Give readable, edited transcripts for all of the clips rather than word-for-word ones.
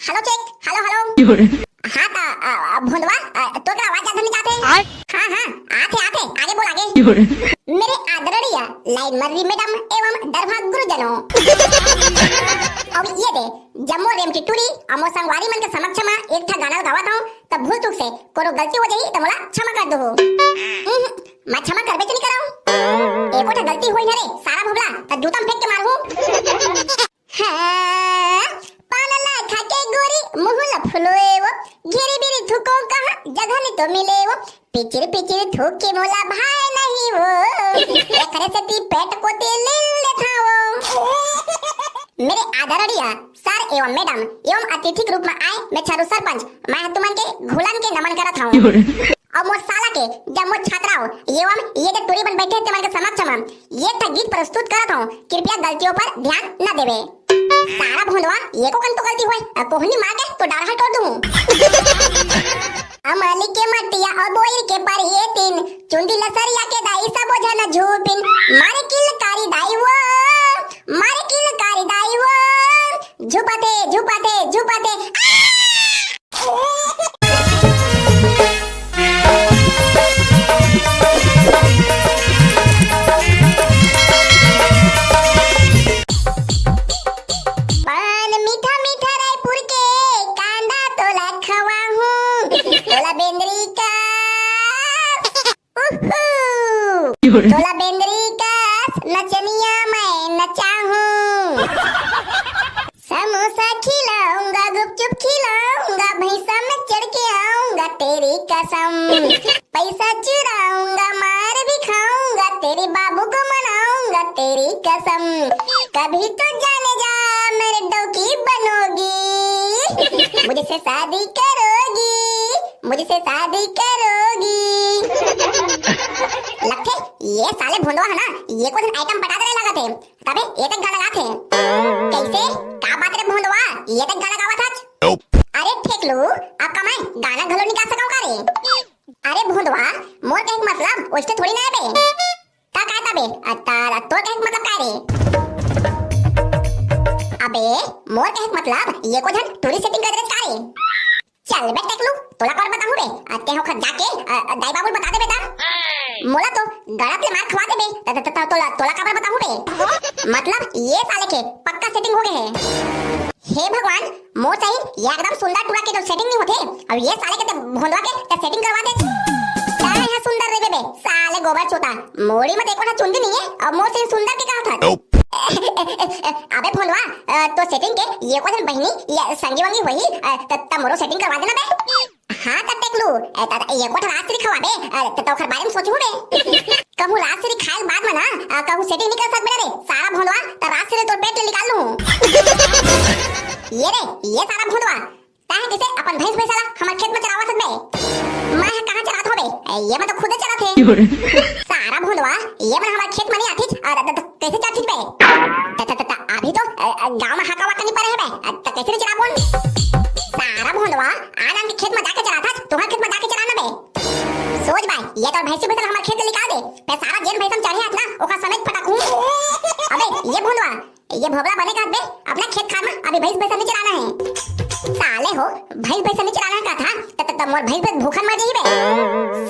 Hello check hello hello हाँ भोंदवा तो क्या आवाज आते नहीं जाते हाँ हाँ आते आगे बोल आगे मेरे आदरणीय लाइन मर्री मैडम एवं दरभाग गुरुजनों अब ये दे जम्मू रेम टिटूरी अमो संगवारी मन के समक्ष में एक था गाना गावा था तब भूल चूक से कोनो गलती हो जाई तो मोला क्षमा कर दो मैं क्षमा करबे नहीं कराऊं एको था गलती होई न रे सारा भोगला त जूता में फेंक के मारू हाँ पानला खाके गोरी मुहुला फुलोए वो घेरी बेरी थूको कहाँ जगह नहीं तो मिले वो पिचिर थूक के मोला भाई नहीं वो एकरे से ती पेट को तेल ले था वो मेरे आदरणीय सर एवं मैडम एवं अतिथि के रूप में आए मैं चारू सरपंच मैं तुमन के घुलन के नमन करत हूं और मोर साला के जब मोर छात्राओं एवं ये जो टूरी बन बैठे थे मन के समक्ष में ये था गीत प्रस्तुत करत हूं कृपया गलतियों पर ध्यान न देवे सारा भोंदवा ये को कन तो गलती होए कोहनी मार के तो डाढ़ा तोड़ दूं अमली के मटिया और बोइर के पर ये तीन चुंडी लसरिया के दाई सब जन झूपिन मारे किलकारी दाई वो मारे किलकारी दाई वो झुपाते तोला बेंदरी का नचनिया मैं नचा हूँ समोसा खिलाऊंगा गुपचुप खिलाऊंगा भैंसा में चढ़ के आऊंगा तेरी कसम पैसा चुराऊंगा मार भी खाऊंगा तेरे बाबू को मनाऊंगा तेरी कसम कभी तो जाने जा मेरे डोकी बनोगी मुझसे शादी करोगी लगते ये साले भोंदवा है ना ये कुछ आइटम बता दे लगा थे तबे ये तक गाना गाते कैसे का बात रे भोंदवा ये तक गाना गावा था अरे ठीक लो अब का मैं गाना घलो निकाल सकाऊं का रे अरे भोंदवा मोर के मतलब उसके थोड़ी ना है बे का का तबे अता तो के मतलब का रे अबे मोर के मतलब ये को धन थोड़ी सेटिंग कर दे का रे चल बे टेक लू तोला कर बताऊं बे आते हो खत जाके दाई बाबू बता दे बेटा मोला तो गड़ा पे मार खवा दे बे तोला का बताऊं बे मतलब ये साले के पक्का सेटिंग हो गए है हे भगवान मो चाहिए ये एकदम सुंदर टूरा के तो सेटिंग नहीं होते अब ये साले के तो भोंदवा के तो सेटिंग करवा दे क्या है सुंदर रे बे साले गोबर चोता मोड़ी में देखो ना चुंदी नहीं है अब मो से सुंदर के कहा था अबे भोंदवा तो सेटिंग के ये को बहनी ये संगी वंगी वही त मोरो सेटिंग करवा देना बे हां त टेक लू ये को रात्रि खवा बे तो खर बारे में सोचू बे कहूं रात्रि खाए बाद में ना कहूं सेटिंग नहीं कर सकबे रे सारा भोंदवा त रात्रि तो पेट ले निकाल लूं ये सारा भोंदवा ताहे कैसे अपन भैंस भैंसला हमर खेत में चरावा सकबे मैं कहां चरात होबे ये मैं तो खुद चरात है सारा भोंदवा ये मैं हमार खेत में नहीं आथी कैसे चाची बे अभी तो गांव में हाका वाका नहीं पड़े है बे त कैसे चरा बोल सारा भोंदवा आनंद के खेत में जाके चरा था तुम्हारे खेत में जाके चराना बे सोच भाई ये तो भैंसी भैंस हमारे खेत में निकाल दे मैं सारा जेन भैंसम चढ़े हाथ ना ओका समेत फटाकूं अबे ये भोंदवा ये भोगला बने का बे अपना खेत खा में अभी भैंस भैंस नहीं चराना है साले हो भैंस भैंस नहीं चराना का था त मोर भैंस भैंस भूखन मर जाई बे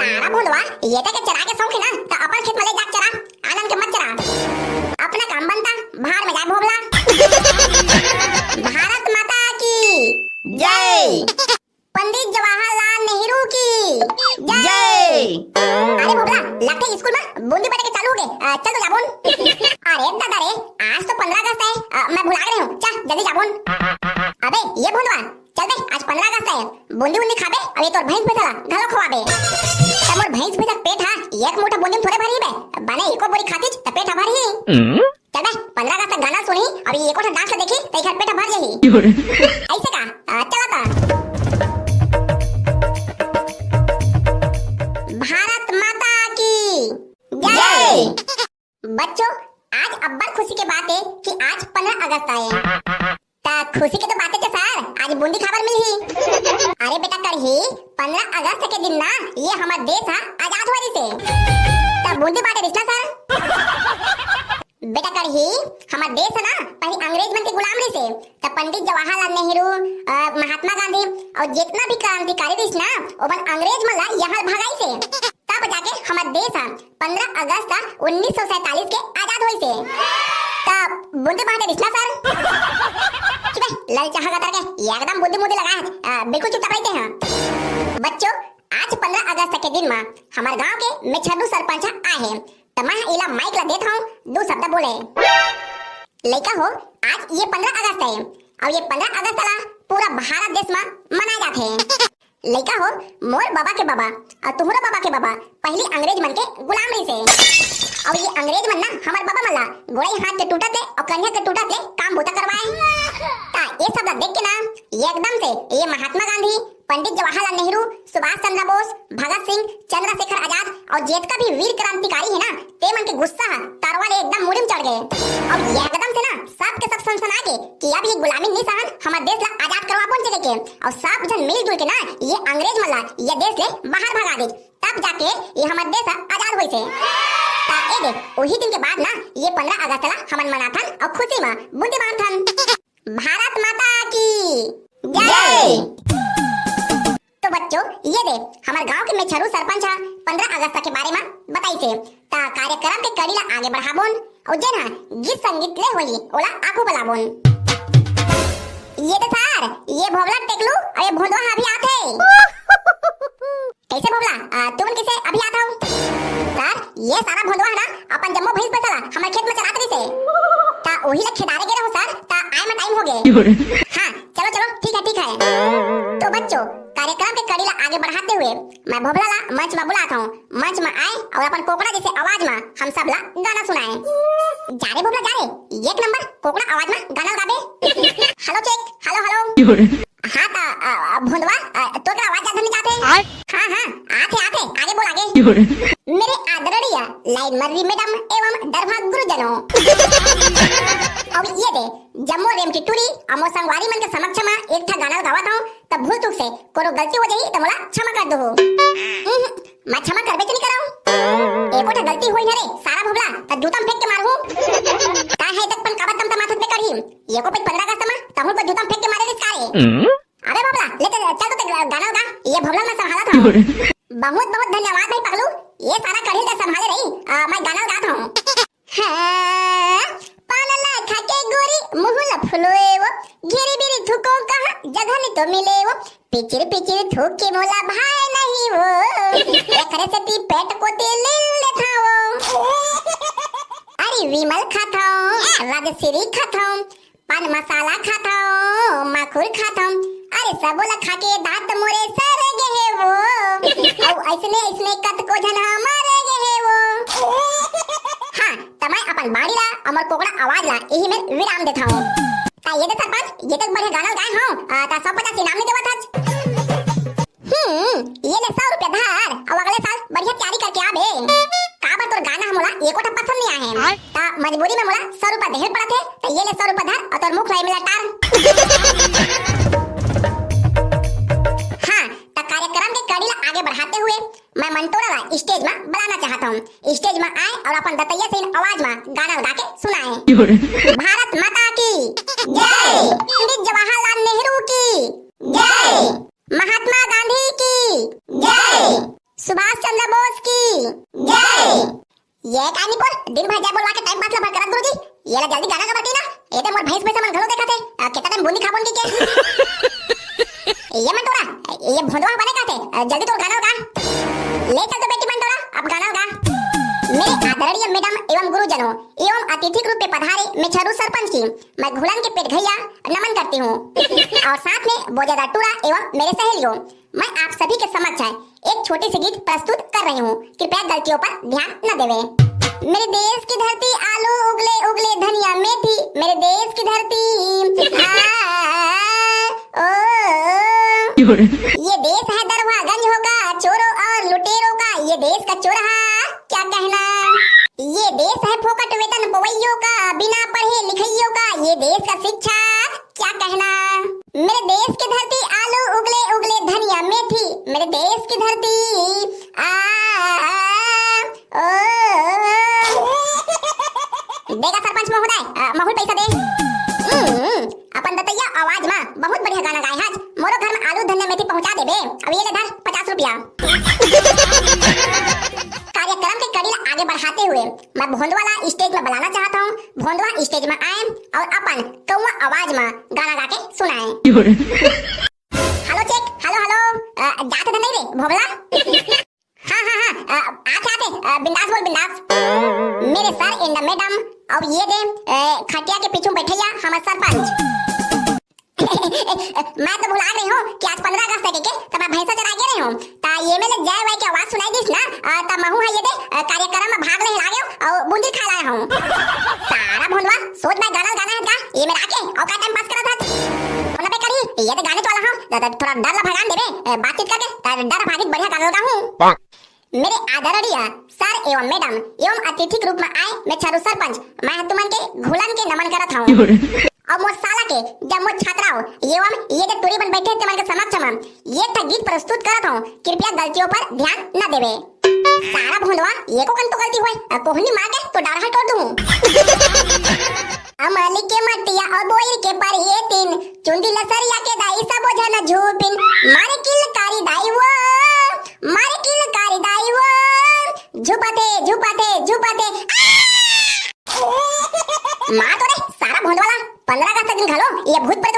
सारा भोंदवा ये तक चरा के शौक है ना त अपन खेत में ले जा चरा आनंद के मत चरा अपना काम बनता बाहर में जाए भोगला भारत माता की जय पंडित जवाहरलाल नेहरू की जय अरे भोगला लगते स्कूल में बूंदी पड़े के चालू हो गए चल तो जाबोन अरे दादा रे आज तो 15 अगस्त है मैं भुला गई हूं चल जल्दी जाबोन अबे ये भोंदवा चल बे आज 15 अगस्त है बूंदी उंदी खाबे और ये तो भैंस भैंसला घलो खवाबे तब मोर भैंस भैंस पेट हा एक मोटा बूंदी थोड़े भरी बे बने एको बोरी खाती त पेट भरी चल बे 15 अगस्त तक गाना सुनी अभी एको डांस देखी त एक पेट भर जाही ऐसे का चला ता भारत माता की जय बच्चों आज अब्बल खुशी की बात है कि आज 15 अगस्त आए ता खुशी की तो बात है सर आज बूंदी खबर मिली अरे बेटा करही 15 अगस्त के दिन ना ये हमारा देश है आजाद हुआ से ता बूंदी बाटे रिश्ता सर बेटा करही हमारा देश है ना पहले अंग्रेज मन के गुलाम रही से तब पंडित जवाहरलाल नेहरू महात्मा गांधी और जितना भी क्रांतिकारी रही ना ओमन अंग्रेज मन ला यहाँ भगाई से तब जाके हमार देश 15 अगस्त 1947 के आजाद हुई से तब बुंदे बांटे दिसना सर चुप ललचा हगा करके एकदम बुद्धि मुद्धि लगा है बिल्कुल चुप रहते हैं बच्चों। आज 15 अगस्त के दिन में हमारे गांव के मेछरु सरपंच आए हैं तो मैं इला माइक ला देता हूँ 2 शब्द बोले। लड़का हो आज ये 15 अगस्त है और ये 15 अगस्त ला पूरा भारत देश में मनाए जाते हैं। लड़का हो मोर बाबा के बाबा और तुम्हारा बाबा के बाबा पहली अंग्रेज मन के गुलाम रही से और ये अंग्रेज मन ना हमारे बाबा मन ला गोड़े हाथ के टूटते और कंधे के टूटते काम भूता करवाए ता ये सब देख के ना एकदम से ये महात्मा गांधी पंडित जवाहरलाल नेहरू सुभाष चंद्र बोस भगत सिंह चंद्रशेखर आजाद और जेठ का भी वीर क्रांतिकारी है ना ते मन के गुस्सा तरवाले एकदम मुड़िम चढ़ गए और एकदम से ना सब के सब सनसना के कि अब ये गुलामी नहीं सहन हमारे देश ला आजाद करवा पहुंच के और सब जन मिलजुल के ना ये अंग्रेज मन ला ये देश ले बाहर भगा दे तब जाके ये हमारे देश आजाद हुई से ता ए दे वही दिन के बाद ना ये 15 अगस्त ला हमन मनाथन और खुशी में बुंदे बांधन। भारत माता की जय। तो बच्चों ये दे हमारे गांव के मेछरु सरपंच 15 अगस्त के बारे में बताई से ता कार्यक्रम के कड़ी ला आगे बढ़ाबोन और जे ना गीत संगीत ले होली ओला आखो बलाबोन। ये तो सर ये भोगला टेकलू और ये भोंदवा अभी आते कैसे भोगला तुम किसे अभी आता हूँ सर ये सारा भोंदवा है ना अपन जम्मो भैंस पे चला हमारे खेत में चलाते रही से ता वही लग खेदारे गे रहो सर ता आए में टाइम हो गए। हाँ चलो चलो ठीक है। तो बच्चों कार्यक्रम के कड़ी ला आगे बढ़ाते हुए मैं भोगला ला मंच में बुलाता हूँ मंच में आए और अपन कोकड़ा जैसे आवाज में हम सब ला गाना सुनाए। जा रे भोगला जा रे 1 नंबर कोकड़ा आवाज में गाना गाबे। हेलो चेक हेलो हाँ ता भोंदवा तो क्या आवाज जाने जाते हाँ आते आगे बोल आगे। मेरे आदरणीय लाइन मर्री मैडम एवं दरभंगा गुरुजनों अब ये दे जम्मू रेम की टूरी अमो संगवारी मन के समक्ष में एक था गाना गावा था तब भूल चूक से कोनो गलती हो जाई तो मोला क्षमा कर दो। मैं क्षमा करबे नहीं कराऊं एको था गलती होई न रे सारा भोगला त जूता फेंक के मारहूं का है तक पन काबत तम माथा पे करही एको पे 15 अगस्त में तहु को जूता फेंक के मारे रे कारे। अरे भोगला लेके चल तो गाना गा ये भोगला में संभाला था बहुत बहुत धन्यवाद भाई पगलू ये सारा कढ़ी का संभाले रही मैं गाना गाता हूँ। पान लाखा के गोरी मुहला फुलोए वो घेरी बिरी थूको कहा जगह नहीं तो मिले वो पिचिर थूक के मोला भाई नहीं वो एकरे से ती पेट को तेल ले था वो अरे विमल खाता हूँ राजश्री खाता हूँ पान मसाला खाता हूँ माखुर खाता हूँ अरे सबोला खा के दांत मोरे सर गए वो और ऐसने कत को जन हमारे गए वो। हाँ तमाय अपन बाड़ी ला अमर कोकड़ा आवाज ला यही में विराम देता हूँ ता ये दे सरपंच ये तक बढ़िया गाना गाए हूँ ता 150 इनाम नहीं देवा था। ये ले 100 रुपया धार और अगले साल बढ़िया तैयारी करके आबे काबर तोर गाना हमला एको टा पसंद नहीं आए ता मजबूरी में मोला 100 रुपया देहे पड़ा थे तो ये ले 100 रुपया धार और तोर मुख लाई मिला टार। कार्यक्रम के कड़ी ला आगे बढ़ाते हुए मैं मंटोरा ला स्टेज में बुलाना चाहता हूँ स्टेज में आए और अपन दतैया से आवाज में गाना गा के सुनाए। भारत माता की जय पंडित जवाहरलाल नेहरू की जय महात्मा गांधी की जय सुभाष चंद्र बोस की जय। ये कहानी पर दिन भर जा बोलवा के टाइम पास ला भर करा गुरुजी ये ला जल्दी गाना गा बटी ना ए ते मोर भैंस में मन घलो देखा थे कितना टाइम बूंदी खाबोन की के ये मंटोरा ये भोंदवा बने का थे जल्दी तो गाना गा ले चल तो बेटी मंटोरा अब गाना गा। मेरे आदरणीय मैडम एवं गुरुजनों एवं अतिथि रूप में पधारे मेछरु सरपंच की मैं घुलन के पेट घैया नमन करती हूँ और साथ में बोजादा टूरा एवं मेरे सहेलियों मैं आप सभी के समक्ष एक छोटी सी गीत प्रस्तुत कर रही हूँ कृपया गलतियों पर ध्यान न देवे। मेरे देश की धरती आलू उगले उगले धनिया मेथी मेरे देश की धरती ये देश है दरवागंज होगा चोरों और लुटेरों का ये देश का चोरहा क्या कहना ये देश है फोकट वेतन पवैयों का बिना पढ़े लिखइयों का ये देश का शिक्षा क्या कहना। मेरे देश की धरती आलू उगले उगले धनिया मेथी मेरे देश की धरती देगा सरपंच महोदय बहुत पैसा दे अपन दतैया आवाज में बहुत बढ़िया गाना गाए महाराज मोरो घर में आलू धनिया मेथी पहुंचा देबे। अब ये ले धर 50 रुपया। कार्यक्रम के कड़ी आगे बढ़ाते हुए मैं भोंदवा ला स्टेज में बुलाना चाहता हूँ। भोंदवा स्टेज में आए और अपन कौवा आवाज में गाना गा के सुनाए। हेलो चेक, हेलो हेलो, जाते तो नहीं रे भोगला? हाँ हाँ हाँ, आते आते, बिंदास बोल बिंदास। मेरे सर इन द मैडम, अब ये दे खटिया के पीछे बैठैया हमारे सरपंच। मैं तो भुला रही हूँ कि आज 15 अगस्त है के तब मैं भैंसा चरा रही हूँ ता ये मेले जय वाई की आवाज सुनाई दिस ना तब महू है ये दे कार्यक्रम में भाग ले लागे और बूंदी खा लाया हूँ। सारा भोंदवा सोच मैं गाना गाना है का ये मेरा आके और का टाइम पास करा था और ना पे करी ये तो गाने वाला हूँ थोड़ा डर ला भगान देबे बातचीत करके डर भागित बढ़िया गाना लगा हूँ। मेरे आदरणीय सर एवं मैडम एवं अतिथि के रूप में आए मैं चारू सरपंच मैं तुमन के घुलन के नमन करत हूँ। और मोर साला के जब मोर छात्राओ एवं ये जो टोरी बन बैठे तुमन के समक्ष में ये था गीत प्रस्तुत करत हूँ, कृपया गलतियों पर ध्यान न देवे। सारा भोंदवा ये को कंतो गलती हुई कोहनी मार के तो डारहा तोड़ दूं। अमली के मटिया और बोई के पर ये तीन चुंदी लसरिया के दाई सब ओझन झूपिन मारे किल कारी दाई वो मारे किल कारी दाई वो झुपते झुपते झुपते मार तो रे सारा भोंदवाला 15 अगस्त दिन घलो ये भूत प्रेत